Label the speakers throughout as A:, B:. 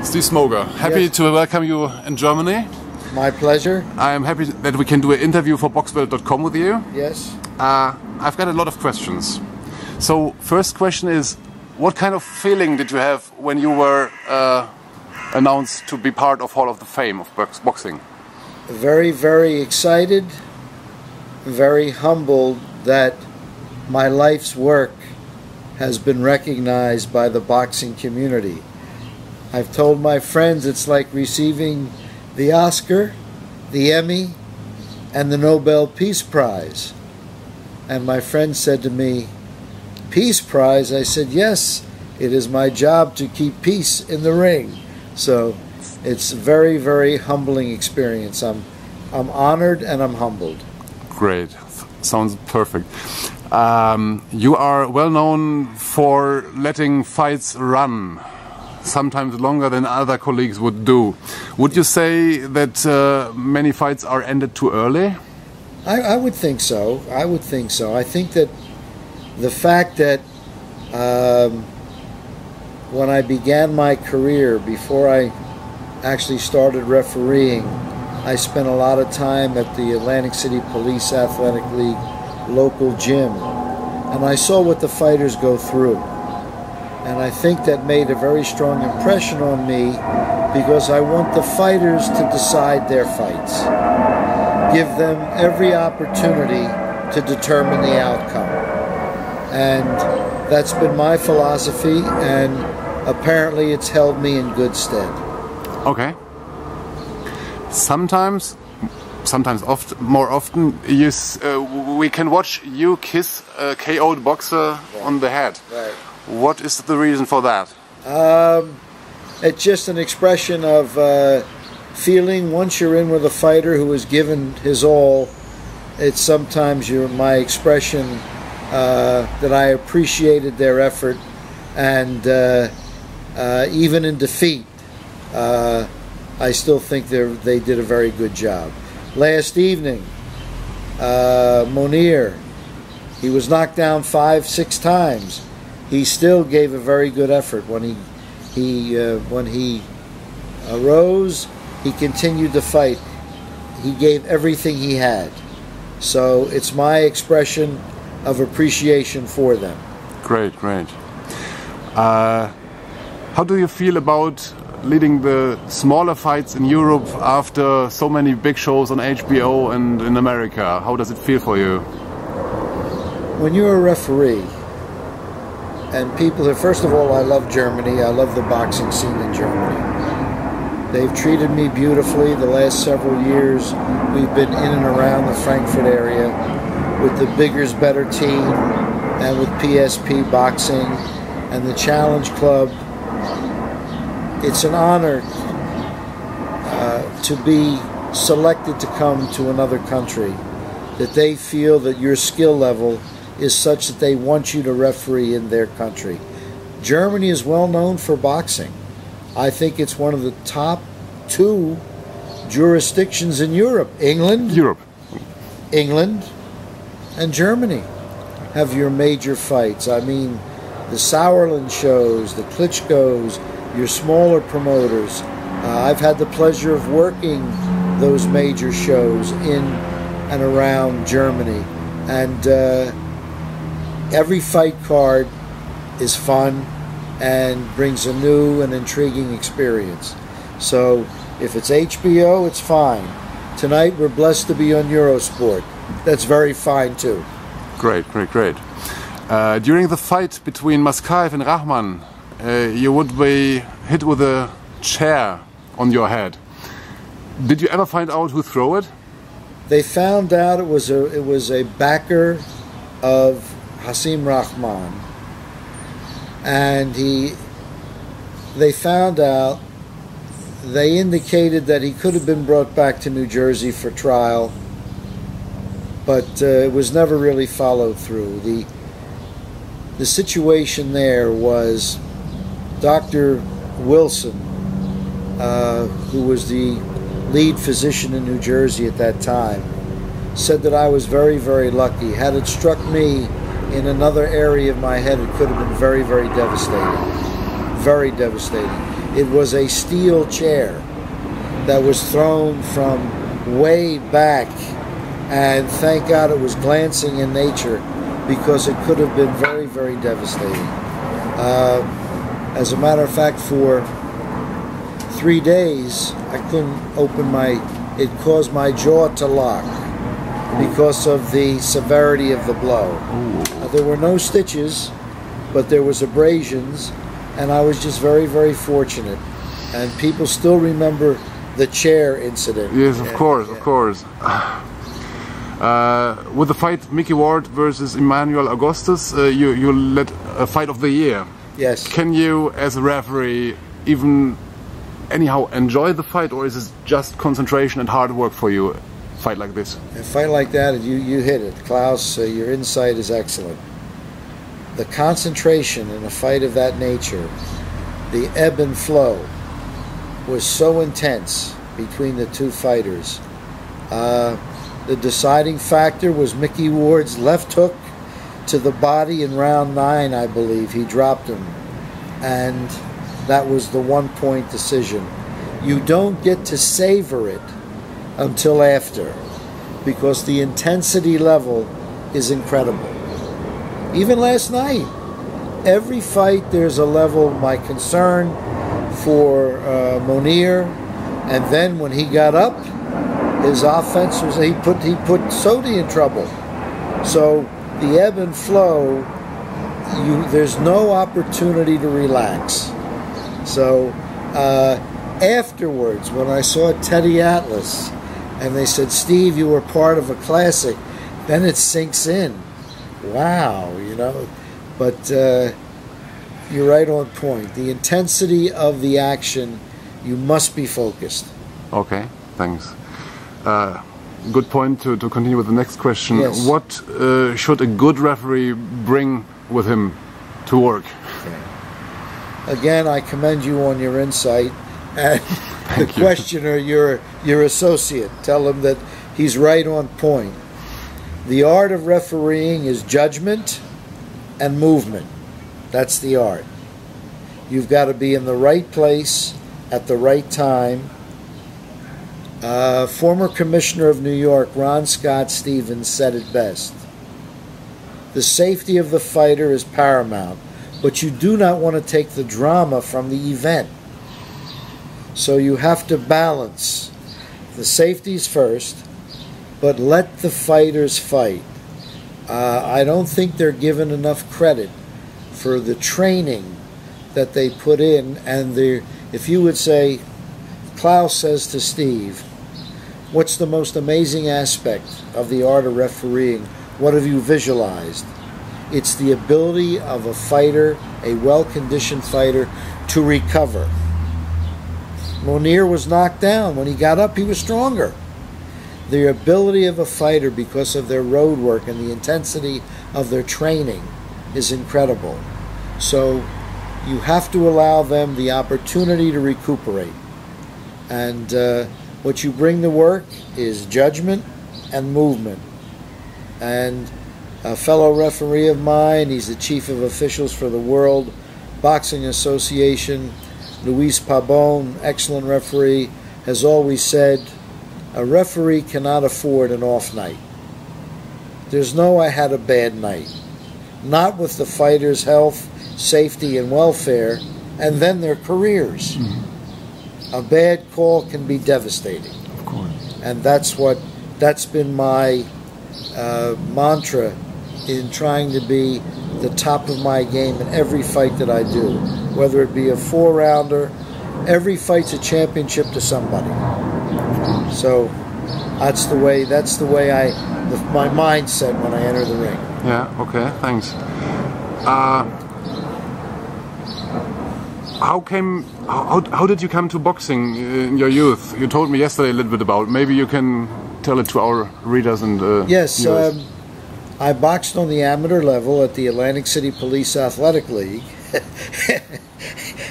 A: Steve Smoger, happy
B: Yes.
A: to welcome you in Germany.
B: My pleasure.
A: I'm happy that we can do an interview for boxwelt.com with you.
B: Yes.
A: I've got a lot of questions. So, first question is, what kind of feeling did you have when you were announced to be part of Hall of the Fame of boxing?
B: Very, very excited, very humbled that my life's work has been recognized by the boxing community. I've told my friends it's like receiving the Oscar, the Emmy, and the Nobel Peace Prize. And my friend said to me, "Peace Prize?" I said, "Yes, it is my job to keep peace in the ring." So it's a very, very humbling experience. I'm honored and I'm humbled.
A: Great, sounds perfect. You are well known for letting fights run, sometimes longer than other colleagues would do. Would you say that many fights are ended too early?
B: I would think so. I would think so. I think that the fact that when I began my career, before I actually started refereeing, I spent a lot of time at the Atlantic City Police Athletic League local gym, and I saw what the fighters go through. And I think that made a very strong impression on me because I want the fighters to decide their fights. Give them every opportunity to determine the outcome. And that's been my philosophy, and apparently it's held me in good stead.
A: Okay. Sometimes more often, we can watch you kiss a KO'd boxer on the head.
B: Right.
A: What is the reason for that?
B: It's just an expression of feeling once you're in with a fighter who has given his all. It's sometimes my expression that I appreciated their effort, and even in defeat, I still think they did a very good job. Last evening, Monir, he was knocked down 5-6 times. He still gave a very good effort. When he arose, he continued to fight. He gave everything he had. So it's my expression of appreciation for them.
A: Great, great. How do you feel about leading the smaller fights in Europe after so many big shows on HBO and in America? How does it feel for you?
B: When you're a referee, and people here, first of all, I love Germany. I love the boxing scene in Germany. They've treated me beautifully. The last several years, we've been in and around the Frankfurt area with the Bigger's Better team and with PSP Boxing and the Challenge Club. It's an honor to be selected to come to another country, that they feel that your skill level is such that they want you to referee in their country. Germany is well known for boxing. I think it's one of the top 2 jurisdictions in Europe. England and Germany have your major fights. I mean, the Sauerland shows, the Klitschko's, your smaller promoters. I've had the pleasure of working those major shows in and around Germany, and every fight card is fun and brings a new and intriguing experience. So if it's HBO, it's fine. Tonight we're blessed to be on Eurosport. That's very fine too.
A: Great, great, great. During the fight between Maskaev and Rahman, you would be hit with a chair on your head. Did you ever find out who threw it?
B: They found out it was a backer of Hasim Rahman, and they found out. They indicated that he could have been brought back to New Jersey for trial, but it was never really followed through. The situation there was Dr. Wilson, who was the lead physician in New Jersey at that time, said that I was very, very lucky. Had it struck me in another area of my head, it could have been very, very devastating. Very devastating. It was a steel chair that was thrown from way back, and thank God it was glancing in nature, because it could have been very, very devastating. As a matter of fact, for 3 days, I couldn't open it caused my jaw to lock because of the severity of the blow. There were no stitches, but there was abrasions, and I was just very, very fortunate. And people still remember the chair incident.
A: Yes, of course, of course. With the fight Mickey Ward versus Emmanuel Augustus, you led a fight of the year.
B: Yes.
A: Can you, as a referee, even anyhow enjoy the fight, or is it just concentration and hard work for you, a fight like this?
B: A fight like that, you hit it. Klaus, your insight is excellent. The concentration in a fight of that nature, the ebb and flow, was so intense between the two fighters. The deciding factor was Mickey Ward's left hook to the body in round 9, I believe. He dropped him, and that was the 1-point decision. You don't get to savor it until after, because the intensity level is incredible. Even last night, every fight there's a level. My concern for Monir, and then when he got up, his offense was he put Sodi in trouble. So the ebb and flow, there's no opportunity to relax. So afterwards, when I saw Teddy Atlas, and they said, "Steve, you were part of a classic," then it sinks in. Wow, But you're right on point. The intensity of the action, you must be focused.
A: Okay, thanks. Good point to continue with the next question.
B: Yes.
A: What should a good referee bring with him to work?
B: Okay. Again, I commend you on your insight. And the questioner, your associate, tell him that he's right on point. The art of refereeing is judgment and movement. That's the art. You've got to be in the right place at the right time. Former Commissioner of New York, Ron Scott Stevens, said it best. The safety of the fighter is paramount, but you do not want to take the drama from the event. So you have to balance. The safety's first, but let the fighters fight. I don't think they're given enough credit for the training that they put in. And if you would say, Klaus says to Steve, what's the most amazing aspect of the art of refereeing? What have you visualized? It's the ability of a fighter, a well-conditioned fighter, to recover. Monir was knocked down. When he got up, he was stronger. The ability of a fighter, because of their road work and the intensity of their training, is incredible. So you have to allow them the opportunity to recuperate. And what you bring to work is judgment and movement. And a fellow referee of mine, he's the chief of officials for the World Boxing Association, Luis Pabon, excellent referee, has always said, a referee cannot afford an off night. There's no I had a bad night. Not with the fighter's health, safety, and welfare, and then their careers. Mm-hmm. A bad call can be devastating.
A: Of course.
B: And that's been my mantra in trying to be the top of my game in every fight that I do. Whether it be a 4-rounder, every fight's a championship to somebody. So that's the way my mindset when I enter the ring.
A: Yeah, okay, thanks. How did you come to boxing in your youth? You told me yesterday a little bit about it. Maybe you can tell it to our readers and
B: yes, I boxed on the amateur level at the Atlantic City Police Athletic League.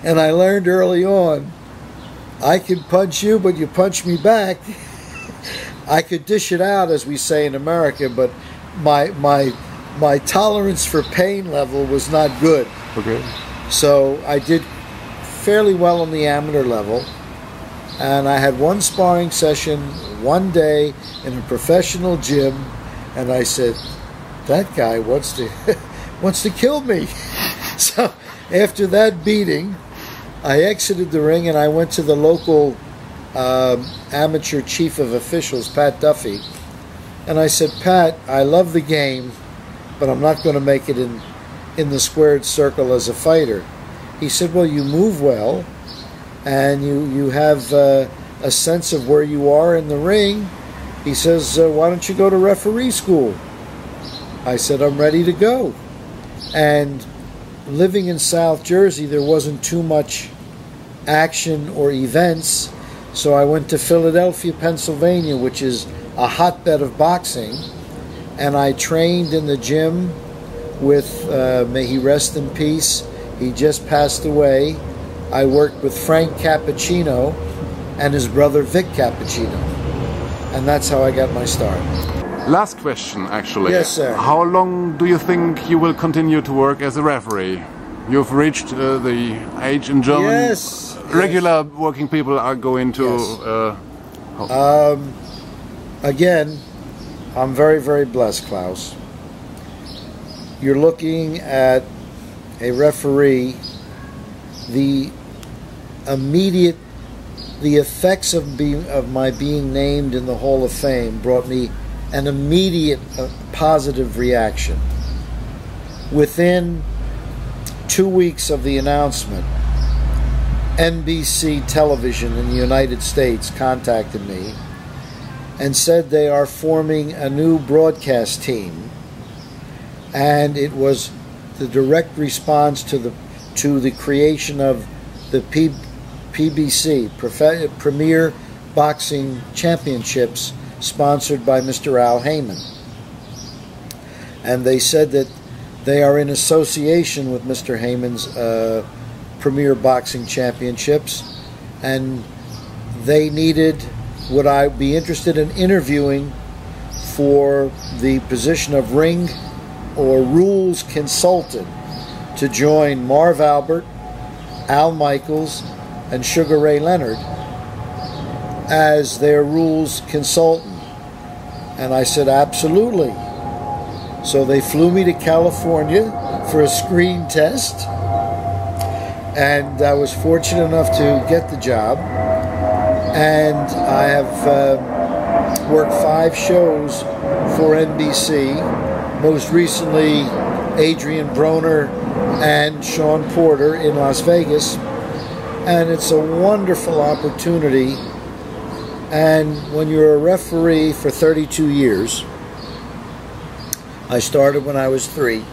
B: And I learned early on, I can punch you, but you punch me back. I could dish it out, as we say in America, but my tolerance for pain level was not good.
A: Okay.
B: So I did fairly well on the amateur level. And I had one sparring session one day in a professional gym, and I said, that guy wants to kill me. So after that beating, I exited the ring and I went to the local amateur chief of officials, Pat Duffy, and I said, Pat, I love the game, but I'm not going to make it in the squared circle as a fighter. He said, well, you move well, and you have a sense of where you are in the ring. He says, why don't you go to referee school? I said, I'm ready to go. And living in South Jersey, there wasn't too much action or events, so I went to Philadelphia, Pennsylvania, which is a hotbed of boxing, and I trained in the gym with, may he rest in peace, he just passed away. I worked with Frank Cappuccino and his brother Vic Cappuccino, and that's how I got my start.
A: Last question, actually.
B: Yes, sir.
A: How long do you think you will continue to work as a referee? You've reached the age in Germany.
B: Yes.
A: Regular working people are going to...
B: Yes. Again, I'm very, very blessed, Klaus. You're looking at a referee, the effects of my being named in the Hall of Fame brought me an immediate positive reaction. Within 2 weeks of the announcement, NBC television in the United States contacted me and said they are forming a new broadcast team, and it was the direct response to the creation of the PBC, Premier Boxing Championships, sponsored by Mr. Al Heyman. And they said that they are in association with Mr. Heyman's Premier Boxing Championships, and they needed, would I be interested in interviewing for the position of ring or rules consultant to join Marv Albert, Al Michaels, and Sugar Ray Leonard as their rules consultant. And I said, absolutely. So they flew me to California for a screen test, and I was fortunate enough to get the job. And I have worked 5 shows for NBC, most recently Adrian Broner and Sean Porter in Las Vegas. And it's a wonderful opportunity. And when you're a referee for 32 years, I started when I was 3.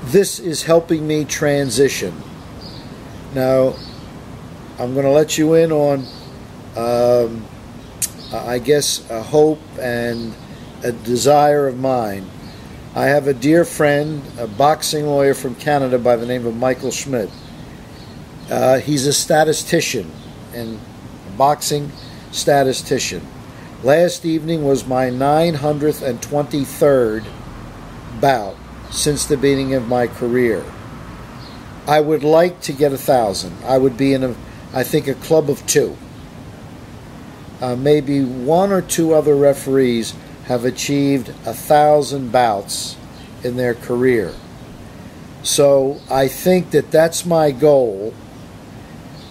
B: This is helping me transition. Now, I'm going to let you in on, I guess, a hope and a desire of mine. I have a dear friend, a boxing lawyer from Canada by the name of Michael Schmidt. He's a statistician, and boxing statistician. Last evening was my 923rd bout since the beginning of my career. I would like to get 1,000. I would be in I think a club of 2. Maybe 1 or 2 other referees have achieved 1,000 bouts in their career. So I think that that's my goal.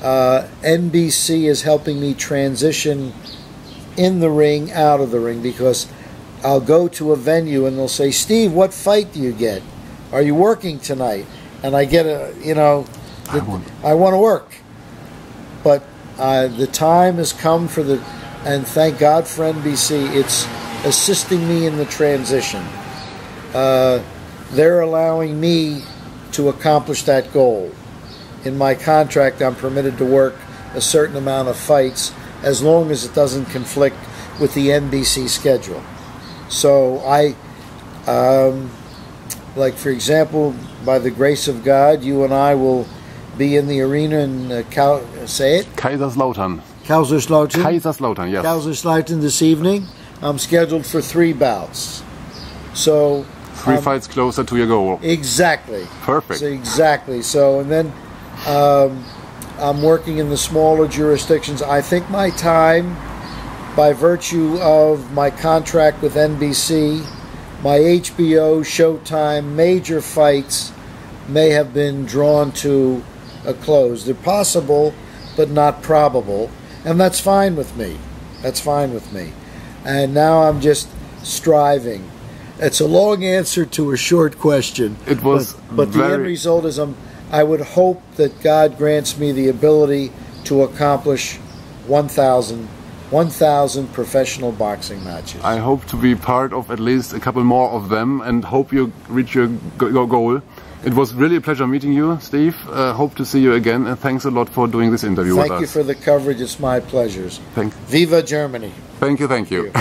B: NBC is helping me transition in the ring, out of the ring, because I'll go to a venue and they'll say, Steve, what fight do you get? Are you working tonight? And I get I want to work. But the time has come for and thank God for NBC, it's assisting me in the transition. They're allowing me to accomplish that goal. In my contract, I'm permitted to work a certain amount of fights as long as it doesn't conflict with the NBC schedule. So like for example, by the grace of God, you and I will be in the arena in say it?
A: Kaiserslautern.
B: Kaiserslautern.
A: Kaiserslautern, yes.
B: Kaiserslautern this evening. I'm scheduled for 3 bouts. So
A: 3 fights closer to your goal.
B: Exactly.
A: Perfect.
B: So exactly. So, and then I'm working in the smaller jurisdictions. I think my time, by virtue of my contract with NBC, my HBO, Showtime, major fights may have been drawn to a close. They're possible, but not probable. And that's fine with me. That's fine with me. And now I'm just striving. It's a long answer to a short question.
A: It was
B: but the end result is I would hope that God grants me the ability to accomplish 1,000 professional boxing matches.
A: I hope to be part of at least a couple more of them and hope you reach your goal. It was really a pleasure meeting you, Steve. Hope to see you again, and thanks a lot for doing this interview with us.
B: Thank you for the coverage. It's my pleasure. Viva Germany.
A: Thank you.